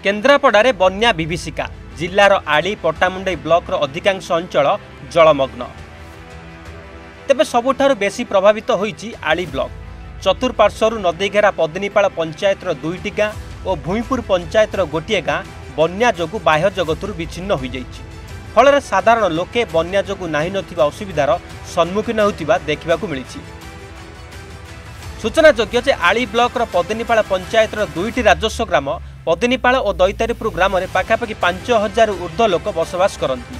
केन्द्रापड़ारे बन्या विभीषिका जिल्लार आली पट्टामुंडई ब्लॉक अधिकांश अंचल जलमग्न। तेबे सबुठारु बेसी प्रभावित होईची आली ब्लॉक। चतुर्पार्श्वरु नदीघेरा पदिनीपाड़ पंचायतर 2टी गाँ और भूईपुर पंचायतर गोटे गाँ बन्या जोगु बाह्य जगतुरु विच्छिन्न हो जाइछि। फल साधारण लोके बन्या जोगु नाही नथिबा असुविधार सम्मुखीन होतिबा देखिबाकु मिलिछि। सूचनायोग्य जे आली ब्लॉकर पदिनीपाड़ पंचायतर 2टी राजस्व ग्राम पदिनीपाड़ और दैतारीपुर ग्राम में पाखापाखि 5000 ऊर्ध्व लोक बसवास करती।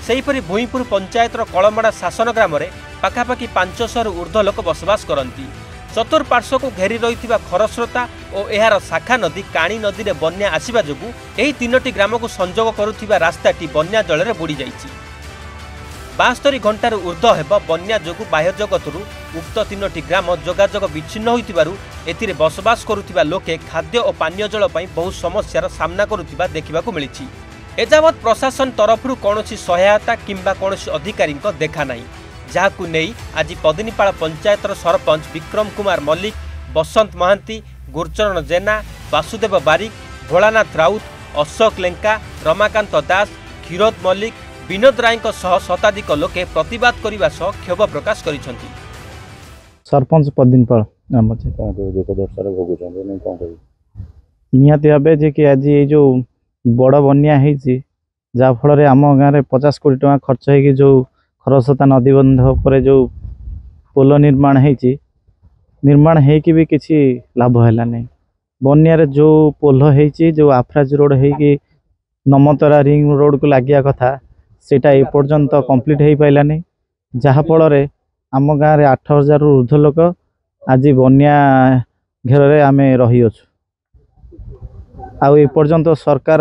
सेहीपरि भूईपुर पंचायतर कलमड़ा शासन ग्राम में पाखापाखि 500 ऊर्ध्व लोक बसवास करती। चतुर्पार्श्व को घेरी रही खरस्रोता और यार शाखा नदी काणी नदी में बन्या आसवा जोगु एही 3टी ग्राम को संजोग करुथिबा रास्ताटी बन्या जल में बुड़ी जाइछि। 72 घंटार ऊर्ध्व हेब बन्या जोगु बाह्य जगतुरु उक्त 3टी ग्राम जोगाजोग विच्छिन्न होइतिबारु एथिरे बसवास करुथिबा लोके खाद्य और पानीय जल पई बहु समस्यार सामना करुथिबा देखिबाकु मिलिछि। एजावत प्रशासन तरफरु कौनसी सहायता किंबा कौनसी अधिकारी देखा नहीं, जहाकु नेई आज पदिनीपाड़ पंचायतर सरपंच विक्रम कुमार मल्लिक, बसंत महांती, गुरचरण जेना, वासुदेव बारिक, भोलानाथ राउत, अशोक लेंका, रमाकांत दास, क्षीरोद मल्लिक, विनोद राय सह शताधिक लोके प्रतिवाद करने सह क्षोभ प्रकाश करिसेंति। सरपंच पदिनीपाड़ निहाती भाव जे कि आज ये जो बड़ बन्या जहाँफल आम गाँव में 50 कोटी टका खर्च हो जो खरस्रोता नदीबंध पर जो पोल निर्माण भी किसी लाभ है नहीं। बन्यार जो पोल जो आफराज रोड हो नमतरा रिंग रोड को लगिया कथा सेटा ए पर्यंत कंप्लीट हो पारानी, जहाँफल आम गाँव में 8000 ऊर्ध्व लोक आज बन्या घेर आम रही आउ पर्यंत सरकार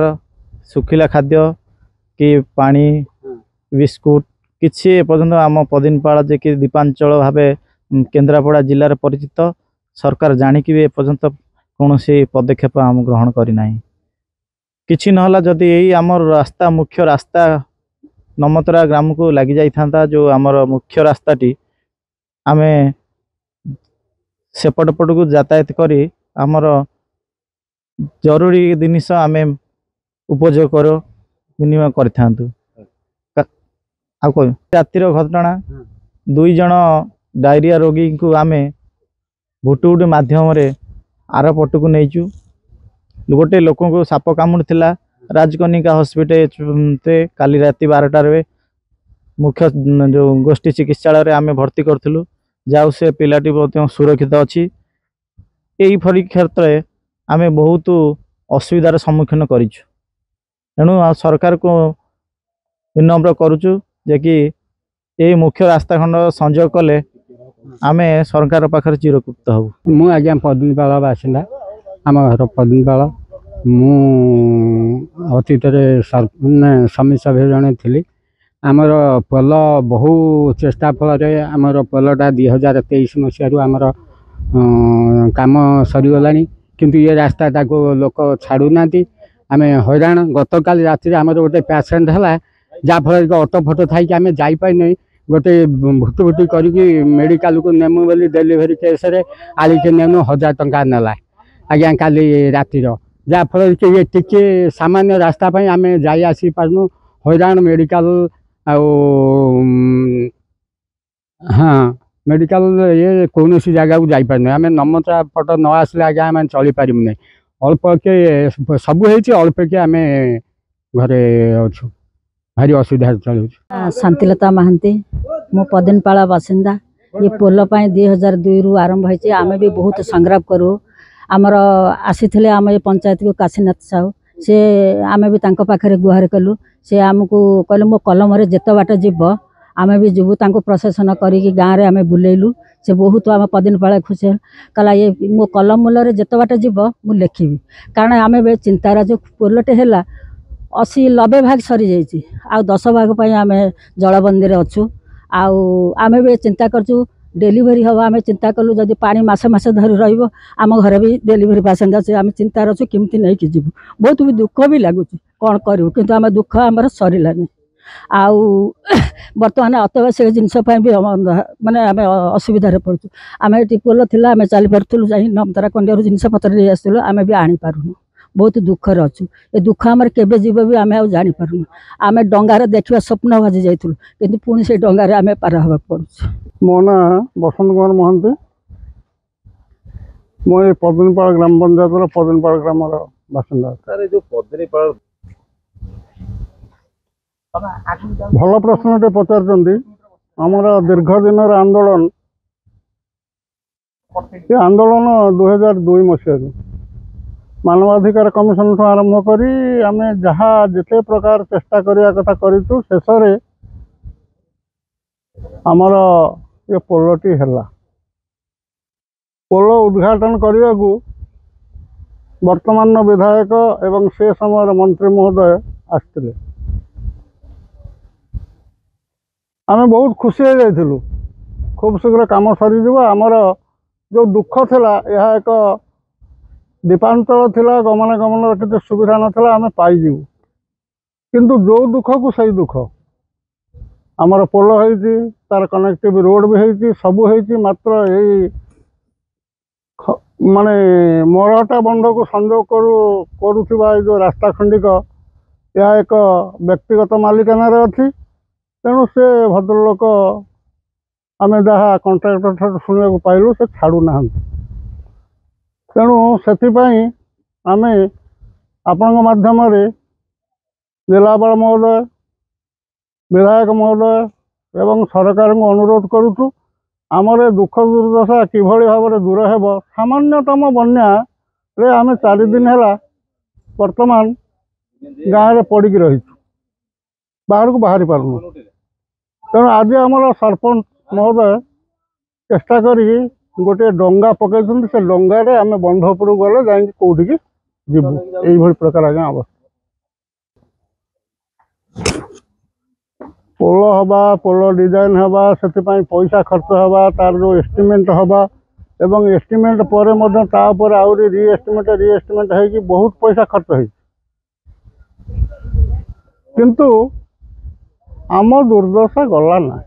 सुखिला खाद्य कि पानी बिस्कुट किसी पर्यंत आम पदिनीपाड़ जे कि दीपांचल भाव केन्द्रापड़ा जिलार परिचित सरकार जानिकी भी एपर्यंत कौन पदक्षेप आम ग्रहण करना किसी ना जदि यही आम रास्ता मुख्य रास्ता नमतरा ग्राम को लगी जाता जो आमर मुख्य रास्ताटी आम सेपट पट को यातायात करी आमर जरूरी जिनिस आम उपयोग कर विनिमय कर रातिर घटना 2 जन डायरिया रोगी को आम भुटुभुटि माध्यम आर पट को नहींचु। गोटे लोक को साप कामुड़ा राजकनिका हॉस्पिटल काली राति 12टार मुख्य जो गोष्ठी चिकित्सालय आम भर्ती करूँ जाऊ से पिलाटी सुरक्षित अच्छी। यही क्षेत्र में आम बहुत असुविधार सम्मुखीन करूँ। तेणु सरकार को विनम्र करुचु जे कि ये मुख्य रास्ता खंड संजोग कले आम सरकार पाखे चिरकुप्त हूँ। मु आज्ञा पदिनीपाड़ बासिंदा आम घर पदिनीपाड़ मु अतीत समिति सभ्य जड़े थी। आमर पोल बहु चेष्टा फल आमर पोलटा 2023 मसीह आमर काम सरीगला किंतु ये रास्ता लोक छाड़ूना आम हैरान। गत काली राति आमर गोटे पेसेंट है जहाँफल ऑटो फोटो थी आम जापारे गोटे भुटुभुटि करके मेडिकल को नेमु बोली डेलीवरी केस आली के नेमु 1000 टंका नेला आज्ञा काली रातिर, जहाँफल कि ये टिके सामान्य रास्ता आम जाई आसी पार्नु हैरान। मेडिकल हाँ मेडिकल ये कौन सी जगह को जापार आम नमता पट न आसले आज्ञा आम चली पारूँ ना। अल्प के सबू अल्प के आम घरे अच्छु भारी असुविधा चलू। शांतिलता महांती मो पदिनीपाड़ बासिंदा। ये पोल 2002 रु आरंभ होती आम भी बहुत संग्राम करूँ। आमर आसी आम ये पंचायत को काशीनाथ साहू से आम भी पाखे गुहार कलु। से आमको कहले मो कलम जिते बाट जीव आम भी जीवु प्रशासन करी गाँव में आम बुलेलु। से बहुत आम पदिनीपाड़ खुशी कहला ये मो कलम मूल जिते बाट जीव मु लिखी कारण आम चिंतार जो पोलटे है 80-90 भाग सरी जाइए आ 10 भाग आम जलबंदी अच्छु। आम भी चिंता करचु डेलीवरी हम आम चिंता कलु जदि पानी मसे मसे धरी रम घर भी डेलीवरी पेसेंट अच्छे आम चिंतार अच्छु केमती नहीं कि जीव। बहुत भी दुख भी लगुच कौन करूँ किंतु आम दुख आमर सरलानी। बर्तमान अत्यावश्यक जिनस भी माने आम असुविधा पड़ू। आम ये पोल थी आम चली पार्लु जा नमतरा कंडिया जिनस पतर नहीं आसलु आम भी आनी पारूँ बहुत दुखर अच्छु ए दुख आम केवे जीव भी आम जानी पारुनु आम डंगार देखा स्वप्न भाजी जाइलु कि पुणी से डंगार आम पार हवा पड़ुछ। मो ना बसंत कुमार महंती मुझे पदनीपाड़ ग्राम पंचायत पदनीपाड़ ग्राम बासिंदा। भल प्रश्नटे पचार आमर दीर्घ दिन आंदोलन ये आंदोलन 2002 मसीह मानवाधिकार कमिशन ठूँ आरंभ कर आम जहाँ जिते प्रकार चेष्टा करने कथा करूँ शेष आमर ये पोलटी है पोल उद्घाटन करने को वर्तमान विधायक एवं से समय मंत्री महोदय आसते आम बहुत खुशी हो जाइलु खूब शीघ्र कम सरीज आमर जो दुख थिला यह एक दीपांचल थिला गमनागमन किसी सुविधा नाला आम पाइजु किंतु जो दुख को सही दुख आमर पोल होती तार कनेक्टिव रोड भी होती सबू होती मात्र यही माने मरहटा बंध को संजोग करुवा जो रास्ता खंडिक यह एक व्यक्तिगत मालिकाना अच्छी तेणु से भद्रलोक आम जहाँ कंट्राक्टर ठार शुणा पाइलु से छाड़ू ना तेणु से आम आपण माध्यम जिलापाल महोदय विधायक महोदय एवं सरकार को अनुरोध करुचु आमर दुख दुर्दशा किभली भाव दूर हेब सामान्यतम बन्या रे आम 4 दिन है वर्तमान गाँव में पड़ी रही बाहर को बाहरी पारूँ तेणु आज आमर सरपंच महोदय चेष्टा करी गोटे डंगा पकई से डंगारे आम बंधपुर गले जा कौटिकी जीवु यही प्रकार आज्ञा अवस्था पोल हवा पोल डिजाइन हवा से पैसा खर्च हवा तार जो एस्टिमेट हवा एवं एस्टिमेट पर आहरी रीएस्टिमेट है बहुत पैसा खर्च है किंतु आम दुर्दशा गला ना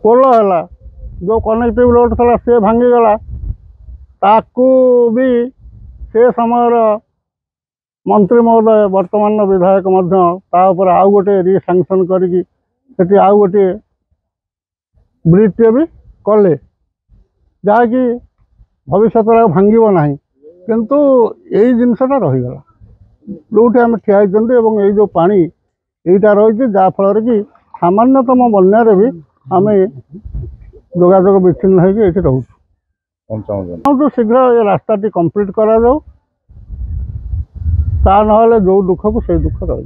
पोल है जो कनेक्टिव रोड था सी भांगीगला ताकू भी से समय मंत्री महोदय वर्तमान विधायक मध्य आउ गोटे रिसैंक्शन करी आउ गोटे ब्रिजटे भी कले जहाँकि भविष्य भांगब ना किंतु यही जिनसटा रहीगला जो आम ठिया होती जो पानी यहीटा रही जहाँफल कि सामान्यतम बन्यारे भी आम जोगाजोग विच्छिन्न होती रोचु शीघ्र ये रास्ता कंप्लीट करा जाऊ ता नहले जो दुख को से दुख रही।